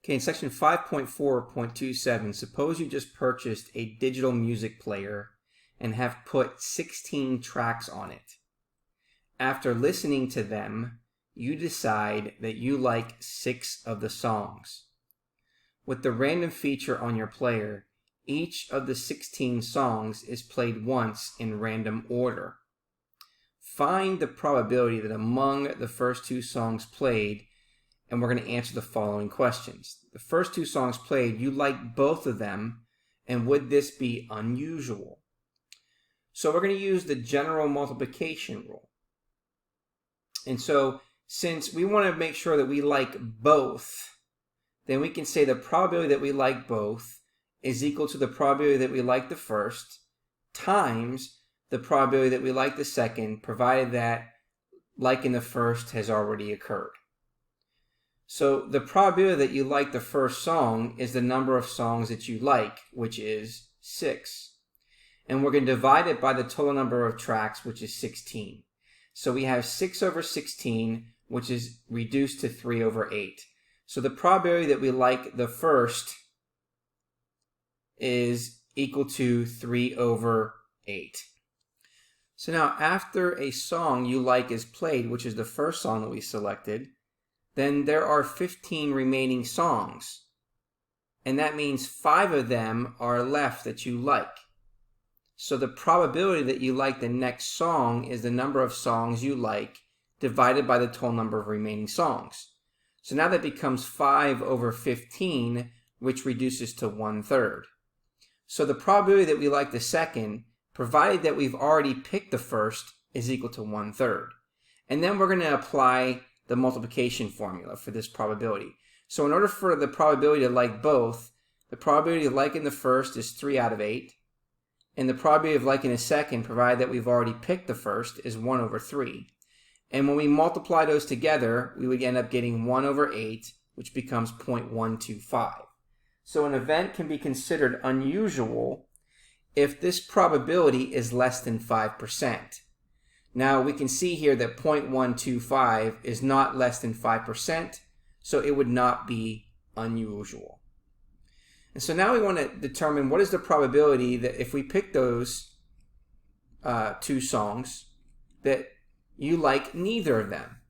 Okay, in section 5.4.27, suppose you just purchased a digital music player and have put 16 tracks on it. After listening to them, you decide that you like 6 of the songs. With the random feature on your player, each of the 16 songs is played once in random order. Find the probability that among the first 2 songs played, and we're going to answer the following questions. The first 2 songs played, you like both of them, and would this be unusual? So we're going to use the general multiplication rule. And so since we want to make sure that we like both, then we can say the probability that we like both is equal to the probability that we like the first times the probability that we like the second, provided that liking the first has already occurred. So the probability that you like the first song is the number of songs that you like, which is 6. And we're going to divide it by the total number of tracks, which is 16. So we have 6 over 16, which is reduced to 3 over 8. So the probability that we like the first is equal to 3 over 8. So now after a song you like is played, which is the first song that we selected, then there are 15 remaining songs. And that means 5 of them are left that you like. So the probability that you like the next song is the number of songs you like divided by the total number of remaining songs. So now that becomes 5 over 15, which reduces to 1/3. So the probability that we like the second, provided that we've already picked the first, is equal to 1/3. And then we're going to apply the multiplication formula for this probability. So in order for the probability to like both, the probability of liking the first is 3 out of 8. And the probability of liking the second, provided that we've already picked the first, is 1 over 3. And when we multiply those together, we would end up getting 1 over 8, which becomes 0.125. So an event can be considered unusual if this probability is less than 5%. Now we can see here that 0.125 is not less than 5%, so it would not be unusual. And so now we want to determine what is the probability that if we pick those 2 songs, that you like neither of them.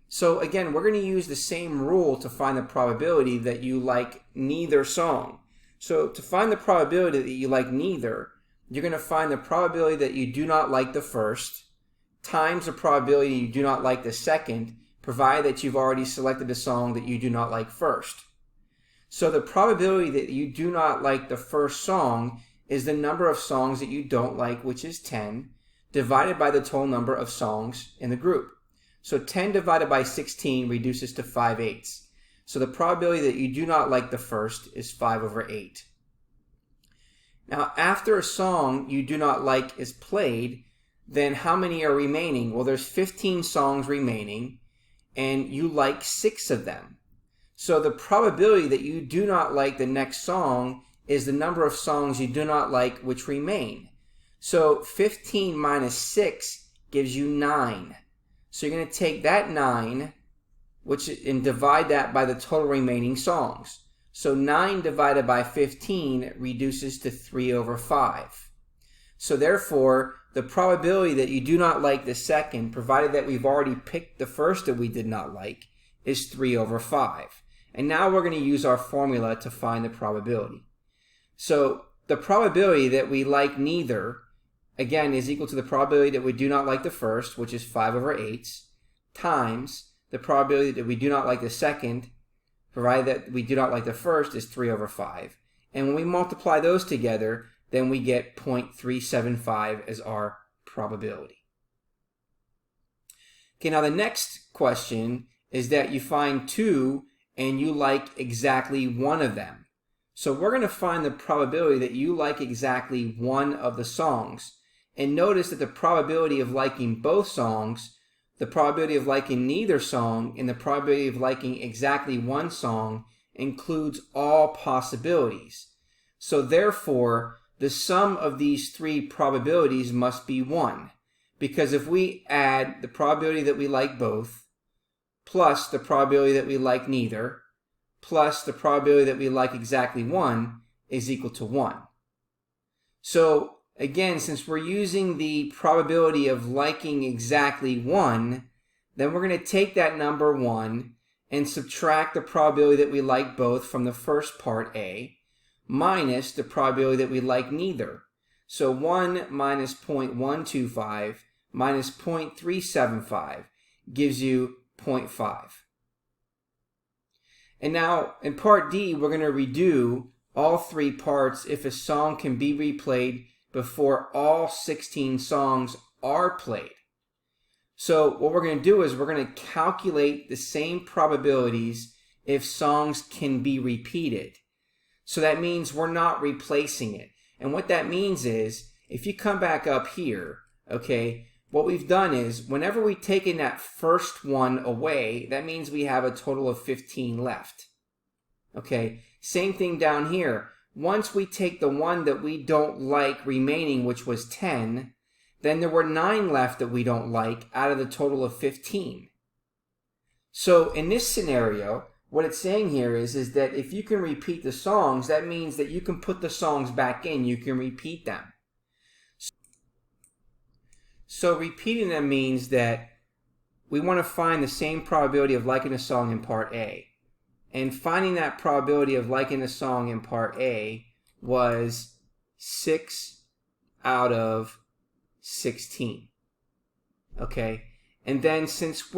So again, we're going to use the same rule to find the probability that you like neither song. So to find the probability that you like neither, you're going to find the probability that you do not like the first times the probability you do not like the second, provided that you've already selected the song that you do not like first. So the probability that you do not like the first song is the number of songs that you don't like, which is 10, divided by the total number of songs in the group. So 10 divided by 16 reduces to 5/8. So the probability that you do not like the first is 5 over 8. Now after a song you do not like is played, then how many are remaining? Well, there's 15 songs remaining, and you like 6 of them. So the probability that you do not like the next song is the number of songs you do not like which remain. So 15 minus 6 gives you 9. So you're going to take that 9 and divide that by the total remaining songs. So 9 divided by 15 reduces to 3 over 5. So therefore, the probability that you do not like the second, provided that we've already picked the first that we did not like, is 3 over 5. And now we're going to use our formula to find the probability. So the probability that we like neither, again, is equal to the probability that we do not like the first, which is 5 over 8, times the probability that we do not like the second, provided that we do not like the first, is 3 over 5. And when we multiply those together, then we get 0.375 as our probability. Okay, now the next question is that you find 2 and you like exactly 1 of them. So we're going to find the probability that you like exactly 1 of the songs. And notice that the probability of liking both songs, the probability of liking neither song, and the probability of liking exactly 1 song includes all possibilities. So therefore, the sum of these 3 probabilities must be 1. Because if we add the probability that we like both, plus the probability that we like neither, plus the probability that we like exactly 1 is equal to 1. So again, since we're using the probability of liking exactly 1, then we're going to take that number 1 and subtract the probability that we like both from the first part A minus the probability that we like neither. So 1 minus 0.125 minus 0.375 gives you 0.5. And now in part D, we're going to redo all 3 parts if a song can be replayed before all 16 songs are played. So what we're going to do is we're going to calculate the same probabilities if songs can be repeated. So that means we're not replacing it. And what that means is, if you come back up here, okay, what we've done is whenever we've taken that first one away, that means we have a total of 15 left. Okay, same thing down here. Once we take the one that we don't like remaining, which was 10, then there were 9 left that we don't like out of the total of 15. So in this scenario, what it's saying here is that if you can repeat the songs, that means that you can put the songs back in, you can repeat them. So repeating them means that we want to find the same probability of liking a song in part A. And finding that probability of liking a song in part A was 6 out of 16. Okay? And then since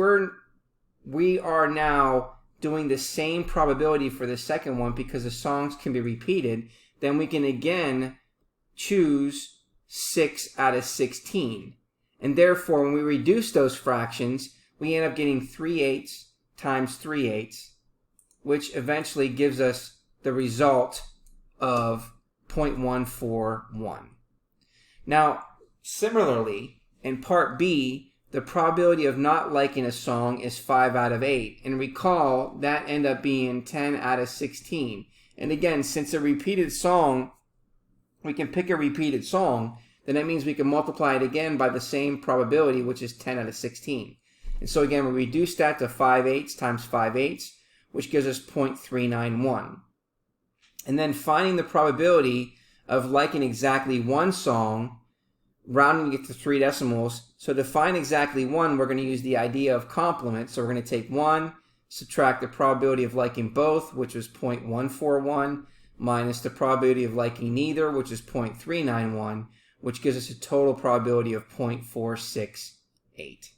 we are now doing the same probability for the second one because the songs can be repeated, then we can again choose 6 out of 16. And therefore, when we reduce those fractions, we end up getting 3/8 times 3/8, which eventually gives us the result of 0.141. Now, similarly, in part B, the probability of not liking a song is 5 out of 8. And recall, that ended up being 10 out of 16. And again, since a repeated song, we can pick a repeated song, then that means we can multiply it again by the same probability, which is 10 out of 16. And so again, we reduce that to 5/8 times 5/8, which gives us 0.391. And then finding the probability of liking exactly 1 song, rounding it to 3 decimals. So to find exactly 1, we're going to use the idea of complement. So we're going to take 1, subtract the probability of liking both, which was 0.141, minus the probability of liking neither, which is 0.391, which gives us a total probability of 0.468.